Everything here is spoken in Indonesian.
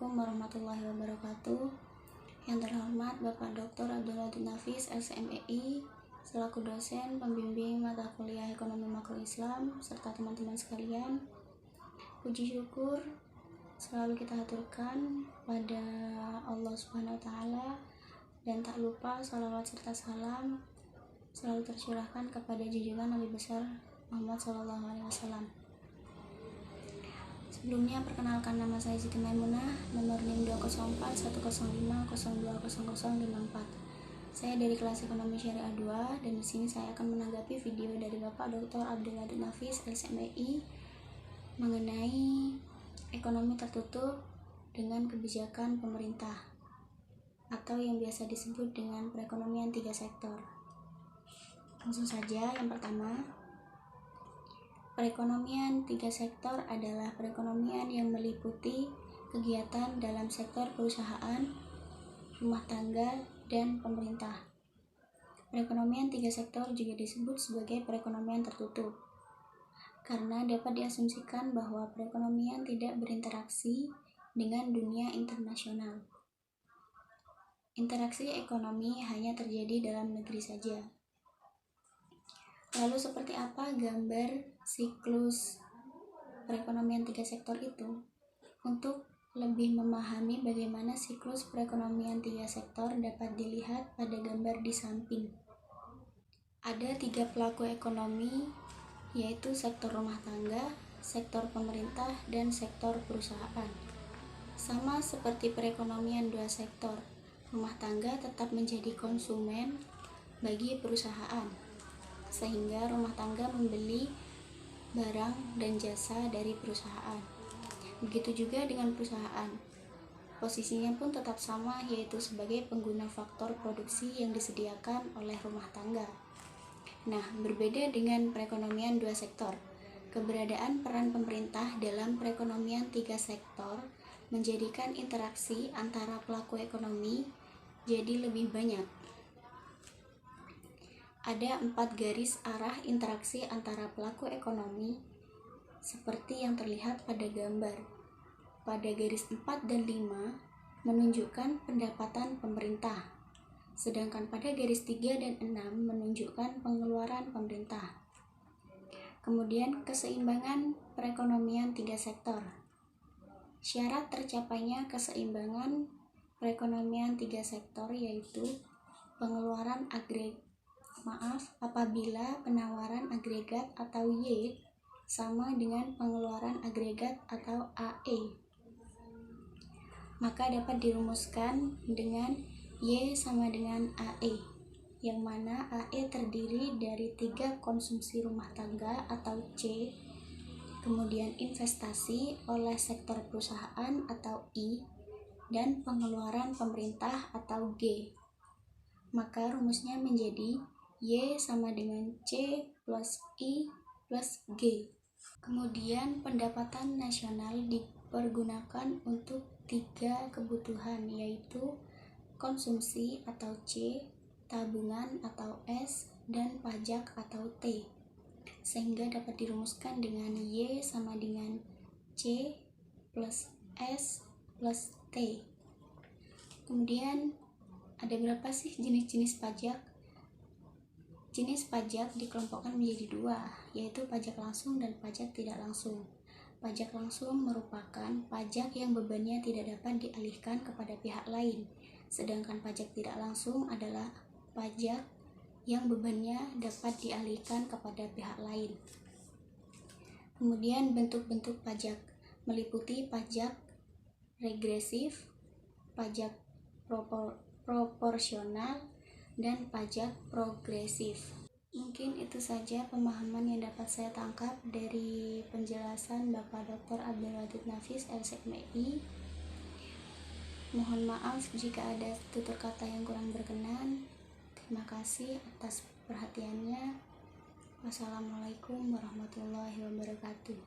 Assalamualaikum warahmatullahi wabarakatuh. Yang terhormat Bapak Dr. Abdul Wadud Nafis, LCMEI, selaku dosen pembimbing mata kuliah Ekonomi Makro Islam, serta teman-teman sekalian. Puji syukur selalu kita haturkan pada Allah Subhanahu wa Ta'ala, dan tak lupa salawat serta salam selalu tercurahkan kepada junjungan Nabi besar Muhammad SAW. Sebelumnya, perkenalkan, nama saya Siti Maimunah, nomor NIM 204-105-020054. Saya dari kelas Ekonomi Syariah 2, dan di sini saya akan menanggapi video dari Bapak Dr. Abdul Wadud Nafis, LCMEI, mengenai ekonomi tertutup dengan kebijakan pemerintah, atau yang biasa disebut dengan perekonomian 3 sektor. Langsung saja, yang pertama, perekonomian 3 sektor adalah perekonomian yang meliputi kegiatan dalam sektor perusahaan, rumah tangga, dan pemerintah. Perekonomian 3 sektor juga disebut sebagai perekonomian tertutup, karena dapat diasumsikan bahwa perekonomian tidak berinteraksi dengan dunia internasional. Interaksi ekonomi hanya terjadi dalam negeri saja. Lalu seperti apa gambar siklus perekonomian 3 sektor itu? Untuk lebih memahami bagaimana siklus perekonomian 3 sektor dapat dilihat pada gambar di samping. Ada 3 pelaku ekonomi, yaitu sektor rumah tangga, sektor pemerintah, dan sektor perusahaan. Sama seperti perekonomian 2 sektor, rumah tangga tetap menjadi konsumen bagi perusahaan, sehingga rumah tangga membeli barang dan jasa dari perusahaan. Begitu juga dengan perusahaan, posisinya pun tetap sama, yaitu sebagai pengguna faktor produksi yang disediakan oleh rumah tangga. Nah, berbeda dengan perekonomian 2 sektor, keberadaan peran pemerintah dalam perekonomian 3 sektor menjadikan interaksi antara pelaku ekonomi jadi lebih banyak. Ada 4 garis arah interaksi antara pelaku ekonomi seperti yang terlihat pada gambar. Pada garis 4 dan 5 menunjukkan pendapatan pemerintah, sedangkan pada garis 3 dan 6 menunjukkan pengeluaran pemerintah. Kemudian keseimbangan perekonomian 3 sektor. Syarat tercapainya keseimbangan perekonomian 3 sektor yaitu pengeluaran apabila penawaran agregat atau Y sama dengan pengeluaran agregat atau AE, maka dapat dirumuskan dengan Y sama dengan AE, yang mana AE terdiri dari 3 konsumsi rumah tangga atau C, kemudian investasi oleh sektor perusahaan atau I, dan pengeluaran pemerintah atau G. Maka rumusnya menjadi Y sama dengan C plus I plus G. Kemudian pendapatan nasional dipergunakan untuk 3 kebutuhan, yaitu konsumsi atau C, tabungan atau S, dan pajak atau T, sehingga dapat dirumuskan dengan Y sama dengan C plus S plus T. Kemudian ada berapa sih jenis-jenis pajak? Jenis pajak dikelompokkan menjadi 2, yaitu pajak langsung dan pajak tidak langsung. Pajak langsung merupakan pajak yang bebannya tidak dapat dialihkan kepada pihak lain, sedangkan pajak tidak langsung adalah pajak yang bebannya dapat dialihkan kepada pihak lain. Kemudian bentuk-bentuk pajak meliputi pajak regresif, pajak proporsional, dan pajak progresif. Mungkin itu saja pemahaman yang dapat saya tangkap dari penjelasan Bapak Dr. Abdul Wadud Nafis, LCMEI. Mohon maaf jika ada tutur kata yang kurang berkenan. Terima kasih atas perhatiannya. Wassalamualaikum warahmatullahi wabarakatuh.